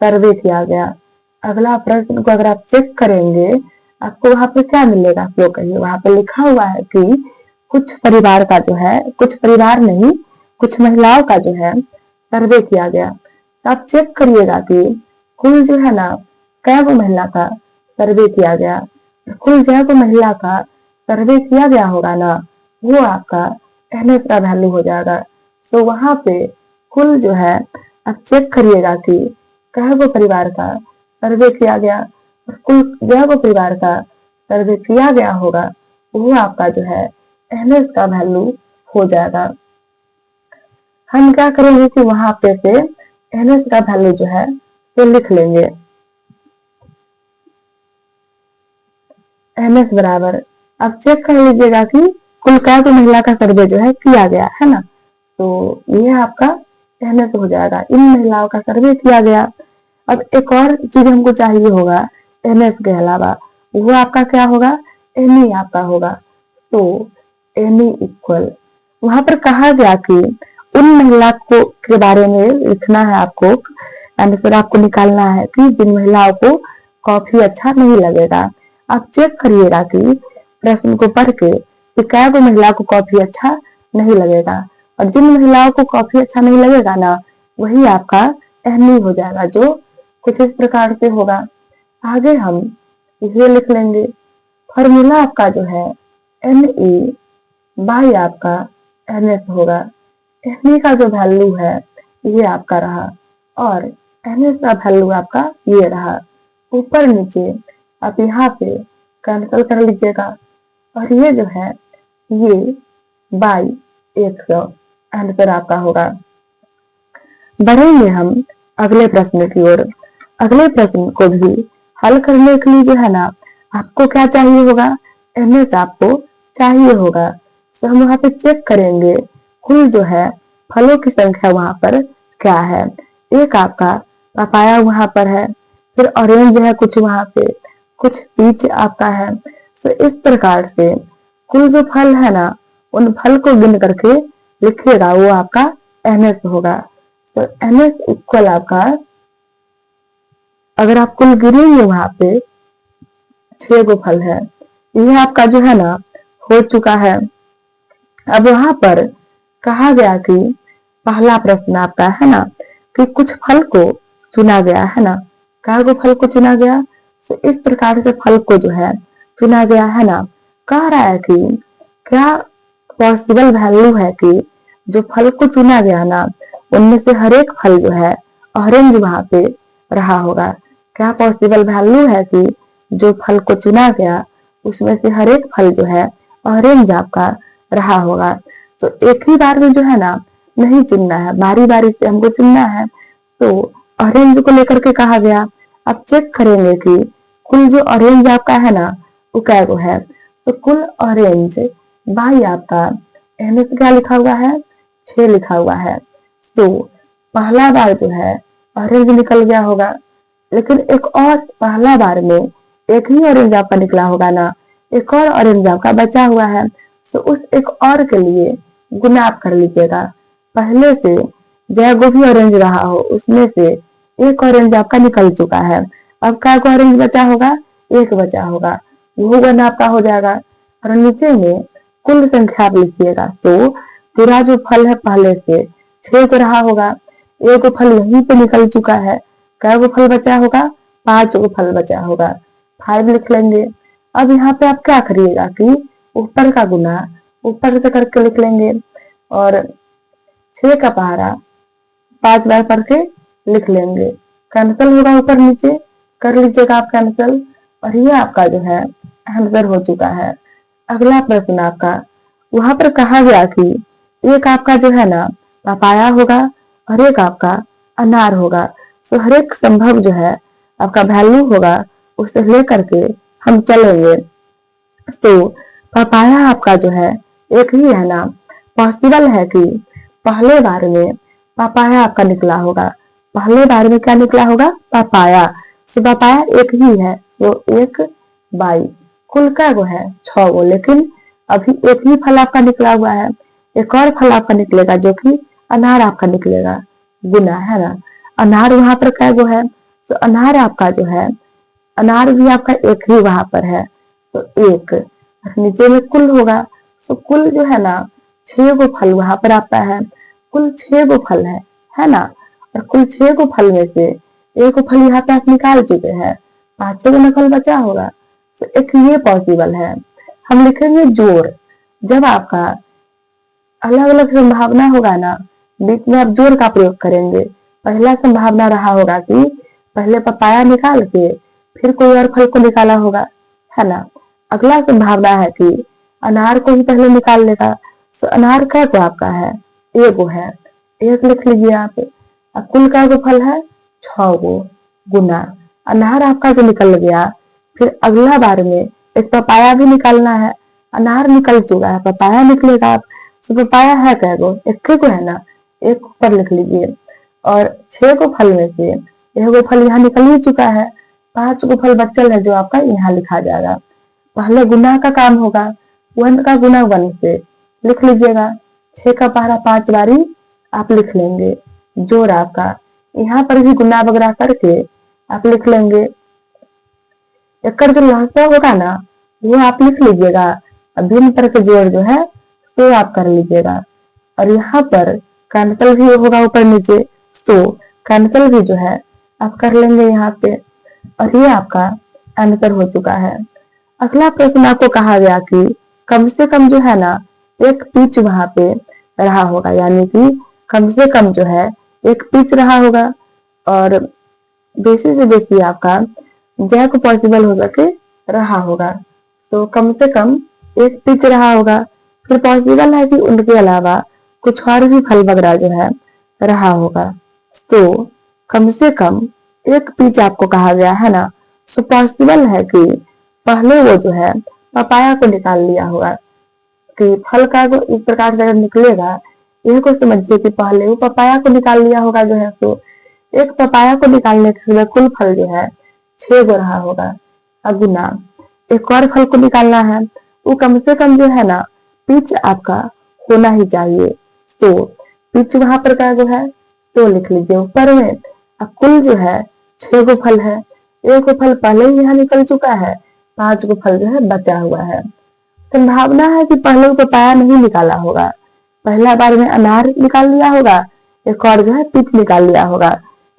सर्वे किया गया। अगला प्रश्न को अगर आप चेक करेंगे, आपको वहां पे क्या मिलेगा, आप लोग कहिए, वहां पे लिखा हुआ है कि कुछ परिवार का जो है, कुछ परिवार नहीं, कुछ महिलाओं का जो है सर्वे किया गया। तो आप चेक करिएगा कि कुल जो है ना कै गो महिला का सर्वे किया गया, कुल जै गो महिला का सर्वे किया गया होगा ना, वो आपका एनएस का वैल्यू हो जाएगा। तो वहां पे कुल जो है आप चेक करिएगा कि कै गो परिवार का सर्वे किया गया, और कुल जै गो परिवार का सर्वे किया गया होगा, वो आपका जो है एनएस का वैल्यू हो जाएगा। हम क्या करेंगे कि वहां पे से एनएस का वैल्यू जो है तो लिख लेंगे, एनएस बराबर अब चेक कर लीजिएगा कि कुल कै गो महिला का सर्वे जो है किया गया है ना, तो ये आपका एनएस हो जाएगा। इन महिलाओं का सर्वे किया गया। अब एक और चीज हमको चाहिए होगा एनएस के अलावा, वो आपका क्या होगा, एनई आपका होगा। तो एनई इक्वल वहां पर कहा गया कि उन महिला को के बारे में लिखना है आपको, आंसर आपको निकालना है कि जिन महिलाओं को कॉफी अच्छा नहीं लगेगा। आप चेक करिएगा कि प्रश्न को पढ़ के कि क्या गो महिला को कॉफी अच्छा नहीं लगेगा, और जिन महिलाओं को कॉफी अच्छा नहीं लगेगा ना, वही आपका एनई हो जाएगा, जो कुछ इस प्रकार से होगा। आगे हम ये लिख लेंगे, फॉर्मूला आपका जो है एन ई बाई आपका एन एस होगा। एन ई का जो वैल्यू है ये आपका रहा, और एन एस का वैल्यू आपका ये रहा। ऊपर नीचे आप यहाँ पे कैंसिल कर लीजिएगा, और ये जो है ये बाई 100 आंसर आपका होगा। बढ़ेंगे हम अगले प्रश्न की ओर। अगले प्रश्न को भी हल करने के लिए जो है ना आपको क्या चाहिए होगा, एमएस आपको चाहिए होगा। तो हम वहां पे चेक करेंगे कुल जो है फलों की संख्या वहां पर क्या है। एक आपका पपाया वहां पर है, फिर ऑरेंज है कुछ वहां पे, कुछ पीच आपका है। तो इस प्रकार से कुल जो फल है ना, उन फल को गिन करके लिखिएगा, वो आपका एमएस होगा। तो एमएस इक्वल आपका, अगर आप कुल गिनेंगे वहां पे 6 गो फल है, ये आपका जो है ना हो चुका है। अब वहां पर कहा गया कि पहला प्रश्न आपका है ना कि कुछ फल को चुना गया है ना, क्या वो फल को चुना गया? तो इस प्रकार से फल को जो है चुना गया है ना। कह रहा है कि क्या पॉसिबल वैल्यू है कि जो फल को चुना गया ना उनमें से हर एक फल जो है ऑरेंज वहां पे रहा होगा। क्या पॉसिबल वैल्यू है कि जो फल को चुना गया उसमें से हर एक फल जो है ऑरेंज आपका रहा होगा। तो एक ही बार में जो है ना नहीं चुनना है, बारी बारी से हमको चुनना है। तो ऑरेंज को लेकर के कहा गया। अब चेक करेंगे कि कुल जो ऑरेंज आपका है ना वो क्या वो है। तो कुल ऑरेंज बाई आपका एम से क्या लिखा हुआ है 6 लिखा हुआ है। तो पहला बार जो है ऑरेंज निकल गया होगा, लेकिन एक और पहला बार में एक ही ऑरेंज आपका निकला होगा ना, एक और ऑरेंज आपका बचा हुआ है। तो उस एक और के लिए गुना आप कर लीजिएगा। पहले से जो भी ऑरेंज रहा हो उसमें से एक ऑरेंज आपका निकल चुका है। अब क्या ऑरेंज बचा होगा? एक बचा होगा, वो गुना आपका हो जाएगा। और नीचे में कुल संख्या आप लिखिएगा। तो पूरा जो फल है पहले से 6 को रहा होगा, एक फल यहीं पे निकल चुका है। क्या वो फल बचा होगा? 5 को फल बचा होगा, 5 लिख लेंगे। अब यहाँ पे आप क्या करिएगा कि ऊपर का गुना ऊपर से करके लिख लेंगे और 6 का पहाड़ा 5 बार करके लिख लेंगे। कैंसिल होगा ऊपर नीचे, कर लीजिएगा आप कैंसिल। और ये आपका जो है आंसर हो चुका है। अगला प्रश्न आपका, वहां पर कहा गया कि एक आपका जो है ना पपाया होगा और एक आपका अनार होगा। तो हर एक संभव जो है आपका वैल्यू होगा उसे लेकर के हम चलेंगे। तो पपाया आपका जो है एक ही है ना, पॉसिबल है कि पहले बार में पपाया आपका निकला होगा। पहले बार में क्या निकला होगा? पपाया। तो पपाया एक ही है, वो 1 बाई कुल का वो है 6 वो, लेकिन अभी एक ही फल आपका निकला हुआ है। एक और फल आपका निकलेगा जो कि अनार आपका निकलेगा, गुना है ना। अनार वहां पर क्या वो है? तो अनार आपका जो है अनार भी आपका एक ही वहां पर है, तो 1 नीचे में कुल होगा। तो कुल जो है ना 6 गो फल वहां पर आता है, कुल 6 गो फल है ना। और कुल 6 गो फल में से एक फल यहाँ पे आप निकाल चुके हैं, 5 गो फल बचा होगा। तो एक ये पॉसिबल है। हम लिखेंगे जोड़। जब आपका अलग अलग संभावना होगा ना, बीच में आप जोड़ का प्रयोग करेंगे। पहला संभावना रहा होगा कि पहले पपाया निकाल के फिर कोई और फल को निकाला होगा, है ना। अगला संभावना है कि अनार को ही पहले निकाल लेगा। तो अनार का को आपका है 1 है, 1 लिख लीजिए आप। अब कुल का को फल है 6 गो, गुना अनार आपका जो निकल गया। फिर अगला बार में एक पपाया भी निकालना है। अनार निकल चुका है, पपाया निकलेगा। आप तो पपाया है क्या गो? एक को है ना, 1 ऊपर लिख लीजिए। और 6 को फल में से 1 गो फल यहाँ निकल ही चुका है, 5 को फल बचल है जो आपका यहाँ लिखा जाएगा। पहले गुना का काम होगा, 1 का गुना 1 से लिख लीजिएगा। 6 का पहाड़ा 5 बारी आप लिख लेंगे। जोड़ आपका यहाँ पर भी गुना वगैरह करके आप लिख लेंगे। एक जो लहसा होगा ना वो आप लिख लीजिएगा। भिन्न पर के जोड़ जो है तो आप कर लीजिएगा। और यहाँ पर कैंसल भी होगा ऊपर नीचे, तो कैंसल भी जो है आप कर लेंगे यहाँ पे। और ये आपका आंसर हो चुका है। अगला प्रश्न आपको कहा गया कि कम से कम जो है ना एक पिच वहां पे रहा होगा, यानी कि कम से कम जो है एक पिच रहा होगा। और बेसी से बेसी आपका जैक पॉसिबल हो सके रहा होगा। तो कम से कम एक पिच रहा होगा। फिर पॉसिबल है कि उनके अलावा कुछ और भी फल वगैरह जो है रहा होगा। तो कम से कम एक पिच आपको कहा गया है ना। तो पॉसिबल है कि पहले वो जो है पपाया को निकाल लिया होगा। कि फल का को इस प्रकार से अगर निकलेगा, यह को समझिए कि पहले वो पपाया को निकाल लिया होगा जो है। तो एक पपाया को निकालने के लिए कुल फल जो है 6 गो रहा होगा। अगुना एक और फल को निकालना है, वो कम से कम जो है ना पिच आपका होना ही चाहिए। तो पिच वहां पर का जो है तो लिख लीजिए ऊपर में। अब कुल जो है 6 गो फल है, 1 गो फल पहले ही यहाँ निकल चुका है, 5 गो फल जो है बचा हुआ है। संभावना है कि पहले पपाया नहीं निकाला होगा, पहला बार में अनार निकाल लिया होगा, एक और जो है पिच निकाल लिया होगा।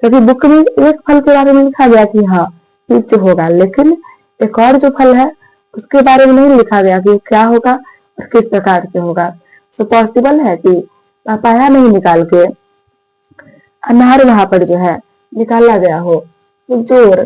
क्योंकि बुक में एक फल के बारे में लिखा गया कि हाँ पीच होगा, लेकिन एक और जो फल है उसके बारे में नहीं लिखा गया कि क्या होगा और किस प्रकार से होगा। सो पॉसिबल है कि पापाया नहीं निकाल के अनार वहां पर जो है निकाला गया हो। तो जोर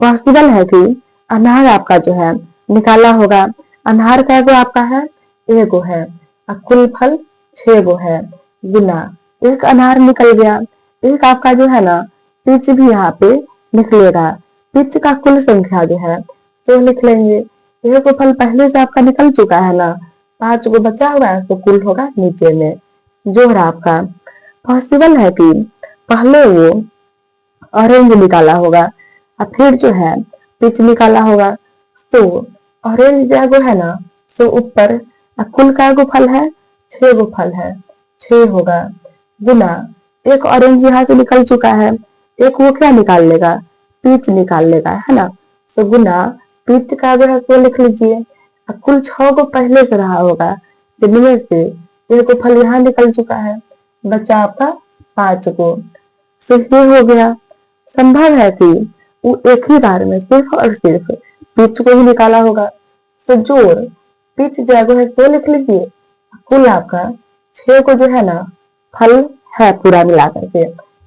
पॉसिबल है कि अनार आपका जो है निकाला होगा। अनार का जो आपका है एगो है और कुल फल 6 गो है, गुना एक अनार निकल गया। एक आपका जो है ना पिच भी यहाँ पे निकलेगा। पिच का कुल संख्या जो है तो लिख लेंगे। एक फल पहले से आपका निकल चुका है ना, 5 गो बचा हुआ है, तो कुल होगा नीचे में। जोड़ आपका पॉसिबल है कि पहले वो ऑरेंज निकाला होगा और फिर जो है पिच निकाला होगा। तो ऑरेंज जो है ना सो ऊपर कुल का गो फल है 6 गो फल है, 6 होगा, गुना एक ऑरेंज यहाँ से निकल चुका है, एक वो क्या निकाल लेगा पिच निकाल लेगा, है ना। तो गुना पिच का जो है वो लिख लीजिए। कुल 6 गो पहले से रहा होगा, जिनमें से एक फल यहाँ निकल चुका है, बचा आपका 5 गो। सो ये हो गया। संभव है कि वो एक ही बार में सिर्फ और सिर्फ पिच को ही निकाला होगा। तो जोड़ पिच जगह है तो लिख लीजिए। कुल आपका 6 को जो है ना फल है पूरा मिला करके,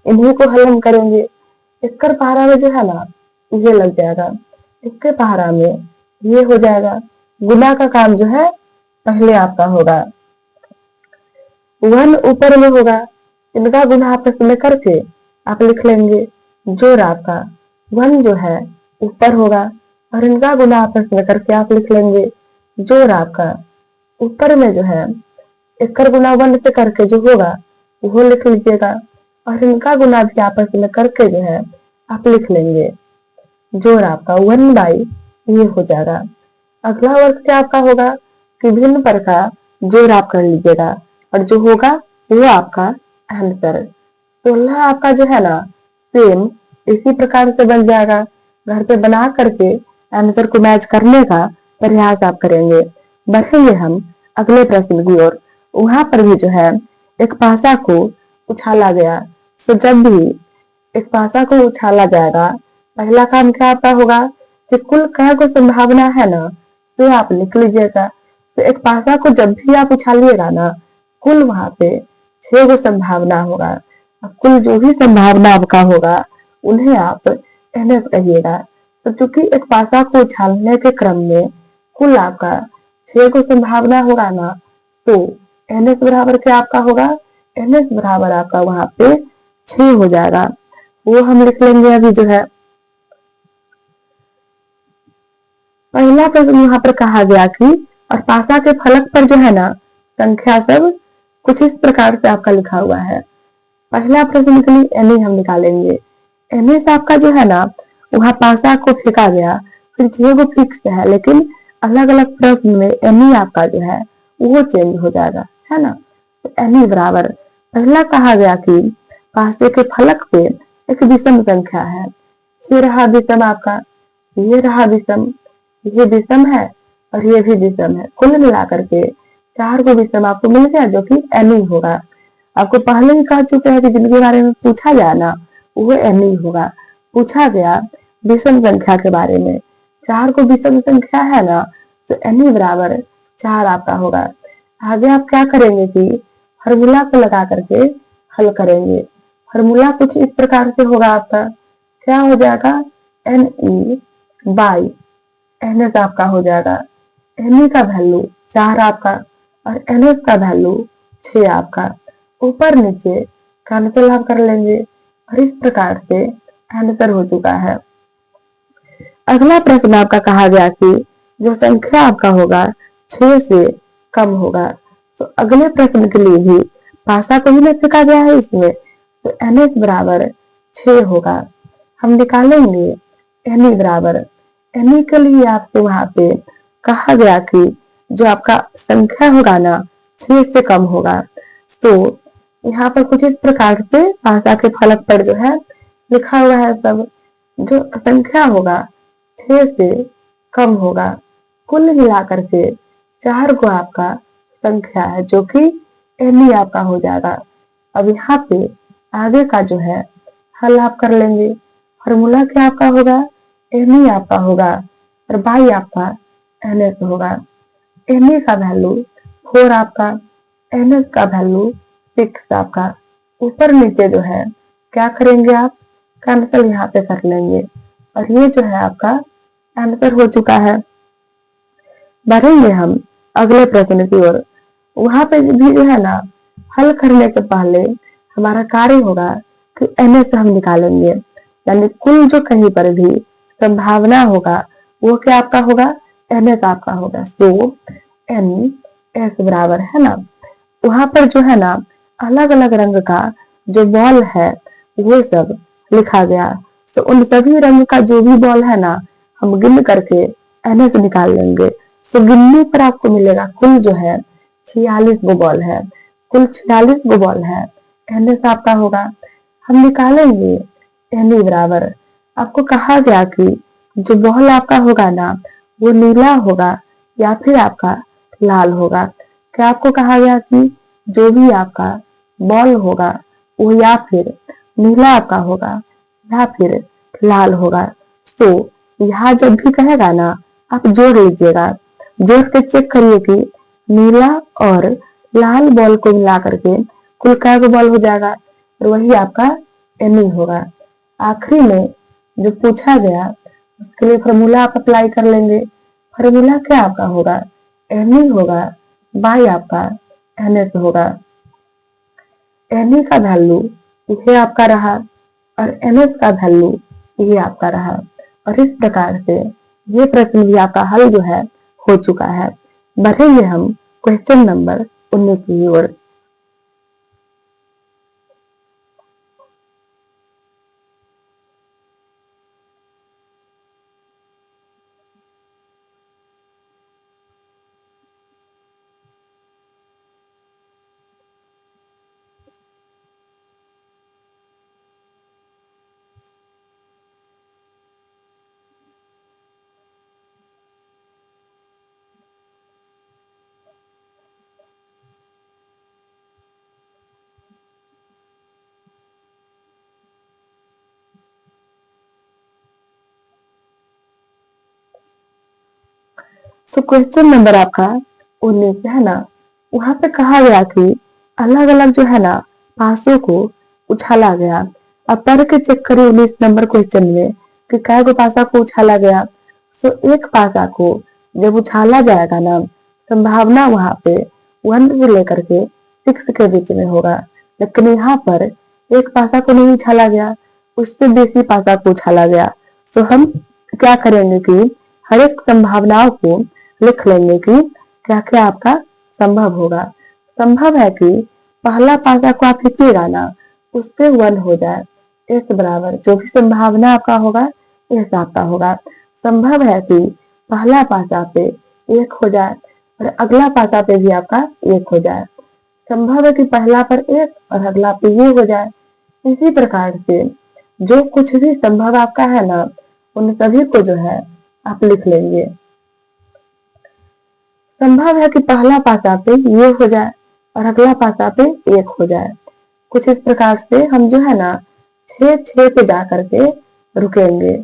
इन्हीं को हल हम करेंगे। इसकर पहाड़ा में जो है ना ये लग जाएगा, इसके पहाड़ा में ये हो जाएगा। गुना का काम जो है पहले आपका होगा, 1 ऊपर में होगा, इनका गुना आपस में करके आप लिख लेंगे। जोड़ आपका 1 जो है ऊपर होगा और इनका गुना आपस में करके आप लिख लेंगे। जोड़ आपका ऊपर में जो है एक गुना 1 से करके जो होगा वो लिख लीजिएगा और इनका गुना भी आपस में करके जो है आप लिख लेंगे। जोड़ आपका 1/, ये हो जाएगा। अगला वर्ग क्या आपका होगा कि भिन्न पर का जोड़ आप कर लीजिएगा और जो होगा वो आपका आंसर। 16 आपका जो है ना सेम इसी प्रकार से बन जाएगा। घर पे बना करके आंसर को मैच करने का प्रयास आप करेंगे। बढ़ेंगे हम अगले प्रश्न की ओर। वहां पर भी जो है एक पासा को उछाला गया। तो जब भी एक पासा को उछाला जाएगा, पहला काम क्या आपका होगा कि कुल कै को संभावना है ना तो आप लिख लीजिएगा। तो एक पासा को जब भी आप उछालिएगा ना, कुल वहां पे 6 गो संभावना होगा। कुल जो भी संभावना आपका होगा उन्हें आप एनएस कहिएगा। तो चूंकि एक पासा को उछालने के क्रम में कुल आपका 6 को संभावना होगा ना, तो एनएस बराबर क्या आपका होगा, एनएस बराबर आपका वहां पे 6 हो जाएगा। वो हम लिख लेंगे अभी जो है। पहला प्रश्न यहाँ पर कहा गया कि और पासा के फलक पर जो है ना संख्या सब कुछ इस प्रकार से आपका लिखा हुआ है। पहला प्रश्न के लिए एन हम निकालेंगे। एन आपका जो है ना वहां पासा को फेंका गया, फिर 6 को फिक्स है, लेकिन अलग अलग प्रश्न में एन आपका जो है वो चेंज हो जाएगा, है ना। तो एन बराबर पहला कहा गया कि पासे के फलक पे एक विषम संख्या है। ये रहा विषम आपका, ये रहा विषम, ये विषम है और ये भी विषम है। कुल मिलाकर के 4 को विषम आपको मिल गया जो कि एन होगा। आपको पहले ही कह चुके हैं कि जिनके बारे में पूछा जाए ना वो एन होगा। पूछा गया विषम संख्या के बारे में, 4 को विषम संख्या है ना तो एन बराबर 4 आपका होगा। आगे आप क्या करेंगे कि फार्मूला को लगा करके हल करेंगे। फार्मूला कुछ इस प्रकार से होगा आपका, क्या हो जाएगा N E by N S आपका हो जाएगा। एन ई का वैल्यू 4 आपका और एन एस का वैल्यू 6 आपका। ऊपर नीचे कैंसिल आप कर लेंगे और इस प्रकार से आंसर हो चुका है। अगला प्रश्न आपका कहा गया कि जो संख्या आपका होगा 6 से कम होगा। तो अगले प्रश्न के लिए भी पासा को ही फेंका गया है इसमें, तो एन एस बराबर 6 होगा। हम निकालेंगे एन बराबर, एन के लिए आपसे वहां पे कहा गया कि जो आपका संख्या होगा ना 6 से कम होगा। तो यहाँ पर कुछ इस प्रकार से पासा के फलक पर जो है लिखा हुआ है सब। जो संख्या होगा 6 से कम होगा। कुल मिलाकर के 4 को आपका संख्या है जो कि एन आपका हो जाएगा। अब यहाँ पे आगे का जो है हल आप कर लेंगे। फॉर्मूला क्या आपका होगा, एन ई आपका होगा और बाई आपका एन एस होगा। एन ई का वैल्यू 4 आपका, एन एस का वैल्यू 6 आपका। ऊपर नीचे जो है क्या करेंगे आप, कैंसिल यहाँ पे कर लेंगे और ये जो है आपका आंसर हो चुका है। बढ़ेंगे हम अगले प्रश्न की ओर। वहां पे भी जो है ना हल करने के पहले हमारा कार्य होगा कि एन से हम निकालेंगे, यानी कुल जो कहीं पर भी संभावना होगा वो क्या आपका होगा, एन एस आपका होगा। सो एन एस बराबर है ना, वहां पर जो है ना अलग अलग रंग का जो बॉल है वो सब लिखा गया। तो उन सभी रंग का जो भी बॉल है ना हम गिन करके एन एस निकाल लेंगे। सो गिनने पर आपको मिलेगा कुल जो है 46 गो बॉल है, कुल 46 गो बॉल है। एन एस आपका होगा, हम निकालेंगे एन ई बराबर। आपको कहा गया कि जो बॉल आपका होगा ना वो नीला होगा या फिर आपका लाल होगा। क्या आपको कहा गया कि जो भी आपका बॉल होगा वो या फिर नीला आपका होगा या फिर लाल होगा। सो यहाँ जब भी कहेगा ना आप जोड़ लीजिएगा, जोड़ के चेक करिए कि नीला और लाल बॉल को मिला करके कुल कै गो बॉल हो जाएगा और वही आपका एन ई होगा। आखिरी में जो पूछा गया उसके लिए फॉर्मूला आप अप्लाई कर लेंगे। फॉर्मूला क्या आपका होगा, एन ई होगा बाई आपका एन एस होगा। एन ई का वैल्यू ये आपका रहा और एन एस का वैल्यू ये आपका रहा और इस प्रकार से ये प्रश्न भी आपका हल जो है हो चुका है। बढ़ेंगे हम क्वेश्चन नंबर 19 की ओर। सो क्वेश्चन नंबर आपका 19 है ना, वहां पे कहा गया कि अलग अलग जो है ना पासों को उछाला गया। अब पढ़ के चेक करिए 19 नंबर क्वेश्चन में कि कै गो पासा को उछाला गया। सो एक पासा को जब उछाला जाएगा ना संभावना वहां पे 1 से लेकर के 6 के बीच में होगा, लेकिन यहाँ पर एक पासा को नहीं उछाला गया, उससे बेसी पासा को उछाला गया। सो हम क्या करेंगे कि हर एक संभावनाओं को लिख लेंगे कि क्या क्या आपका संभव होगा। संभव है कि पहला पासा को आप लिखिएगा ना उस पे 1 हो जाए, इस बराबर जो भी संभावना आपका होगा इस आपका होगा। संभव है कि पहला पासा पे 1 हो जाए और अगला पासा पे भी आपका 1 हो जाए। संभव है कि पहला पर 1 और अगला पे ये हो जाए। इसी प्रकार से जो कुछ भी संभव आपका है ना उन सभी को जो है आप लिख लेंगे। संभव है कि पहला पासा पे ये हो जाए और अगला पासा पे 1 हो जाए। कुछ इस प्रकार से हम जो है ना 6 पे जा करके रुकेंगे।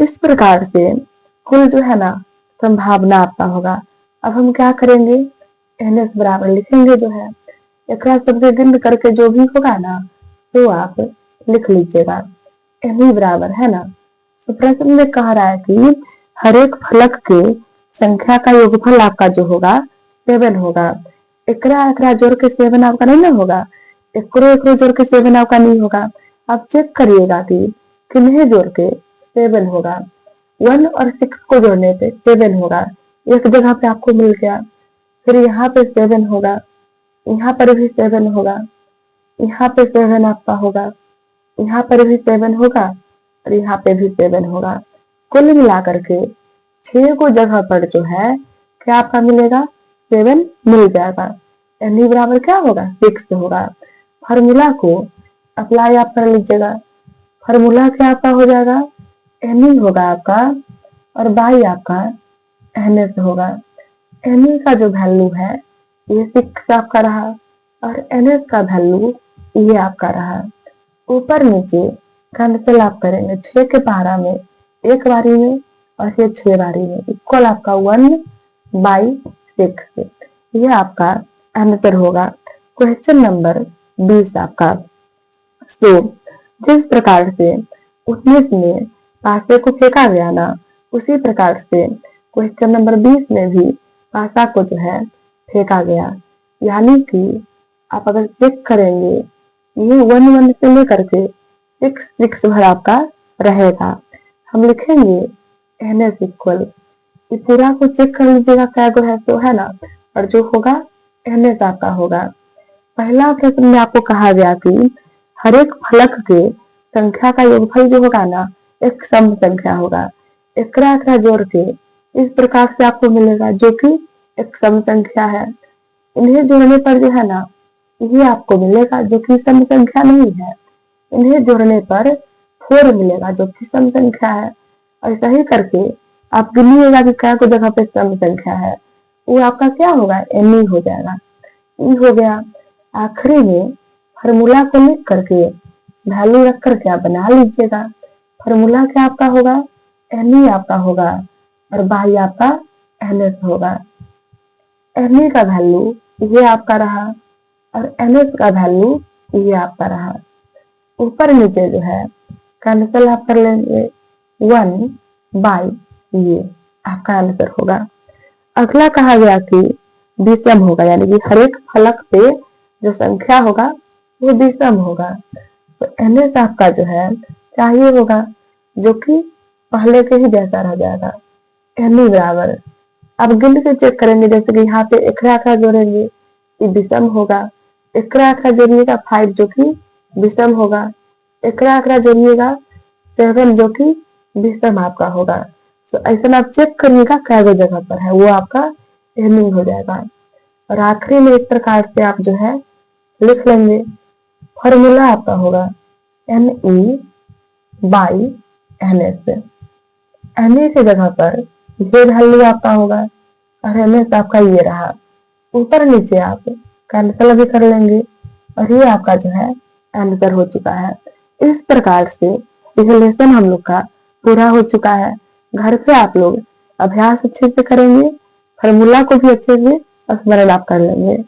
इस प्रकार से कुल जो है ना संभावना आपका होगा। अब हम क्या करेंगे, एन एस बराबर लिखेंगे जो है, एक सबके गिन करके जो भी होगा ना तो आप लिख लीजिएगा। एन ई बराबर है ना। तो प्रश्न में कह रहा है कि हर एक फलक के संख्या का योगफल आपका जो होगा 7 होगा। एकरा एकरा जोड़ के 7 आपका नहीं ना होगा, एकरो एकरो जोड़ के 7 आपका नहीं होगा। आप चेक करिएगा कि किन्हें जोड़ के 7 होगा। 1 और 6 को जोड़ने पे 7 होगा, एक जगह पे आपको मिल गया। फिर यहाँ पे 7 होगा, यहाँ पर भी 7 होगा, यहाँ पे 7 आपका होगा, यहाँ पर भी 7 होगा और यहाँ पे भी 7 होगा। कुल मिला करके 6 को जगह पर जो है क्या आपका मिलेगा, 7 मिल जाएगा। एन बराबर क्या होगा, 6 होगा। फार्मूला को अप्लाई आप कर लीजिएगा। फार्मूला क्या आपका हो जाएगा, एन होगा आपका और बाई आपका एन एस होगा। एन का जो वैल्यू है ये 6 आपका रहा और एन एस का वैल्यू ये आपका रहा। ऊपर नीचे कैंसिल आप करेंगे, 6 के पहाड़ा में एक बारी में और ये 6 बारी में, इक्वल आपका 1/6। ये आपका आंसर होगा क्वेश्चन नंबर 20 आपका। तो जिस प्रकार से 19 में पासे को फेंका गया ना, उसी प्रकार से क्वेश्चन नंबर 20 में भी पासा को जो है फेंका गया। यानी कि आप अगर चेक करेंगे ये 1 से लेकर के 6 भर आपका रहेगा। हम लिखेंगे एन एस इक्वल, ये पूरा को चेक कर लीजिएगा क्या गो है तो है ना, और जो होगा एन एस आपका होगा। पहला प्रश्न में आपको कहा गया कि हर एक फलक के संख्या का योगफल जो होगा ना एक सम संख्या होगा। एकरा एकरा जोड़ के इस प्रकार से आपको मिलेगा जो कि एक सम संख्या है। इन्हें जोड़ने पर जो है ना ये आपको मिलेगा जो कि सम संख्या नहीं है। इन्हें जोड़ने पर 4 मिलेगा जो कि सम संख्या है। ऐसा ही करके आप गिनिएगा कि क्या को जगह पे सम संख्या है, वो आपका क्या होगा, एन ई हो जाएगा। ई हो गया। आखिरी में फार्मूला को लिख करके वैल्यू रख करके आप बना लीजिएगा। फार्मूला क्या आपका होगा, एन ई आपका होगा और बाई आपका एन एस होगा। एन ई का वैल्यू ये आपका रहा और एन एस का वैल्यू ये आपका रहा। ऊपर नीचे जो है कैंसिल आप कर लेंगे, 1 ये आपका आंसर होगा। अगला कहा गया कि विषम होगा, यानी कि हर एक फलक पे जो संख्या होगा वो विषम होगा। तो एन एस आपका जो है चाहिए होगा जो कि पहले के ही जैसा रह जाएगा। एन ई बराबर, अब गिन के चेक करेंगे, जैसे कि यहाँ पे एकरा एकरा जोड़ेंगे ये विषम होगा, एकरा एकरा जोड़िएगा 5 जो कि विषम होगा, एकरा एकरा जोड़िएगा 7 जो कि विषम आपका होगा। तो ऐसा आप चेक करिएगा क्या जगह पर है, वो आपका एन ई हो जाएगा। और आखिरी में इस प्रकार से आप जो है लिख लेंगे। फॉर्मूला आपका होगा N E by N S. N A की जगह पर ये वैल्यू आपका होगा और एन एस आपका ये रहा। ऊपर नीचे आप कैंसिल भी कर लेंगे और ये आपका जो है आंसर हो चुका है। इस प्रकार से यह लेसन हम लोग का पूरा हो चुका है। घर पे आप लोग अभ्यास अच्छे से करेंगे, फॉर्मूला को भी अच्छे से स्मरण आप कर लेंगे।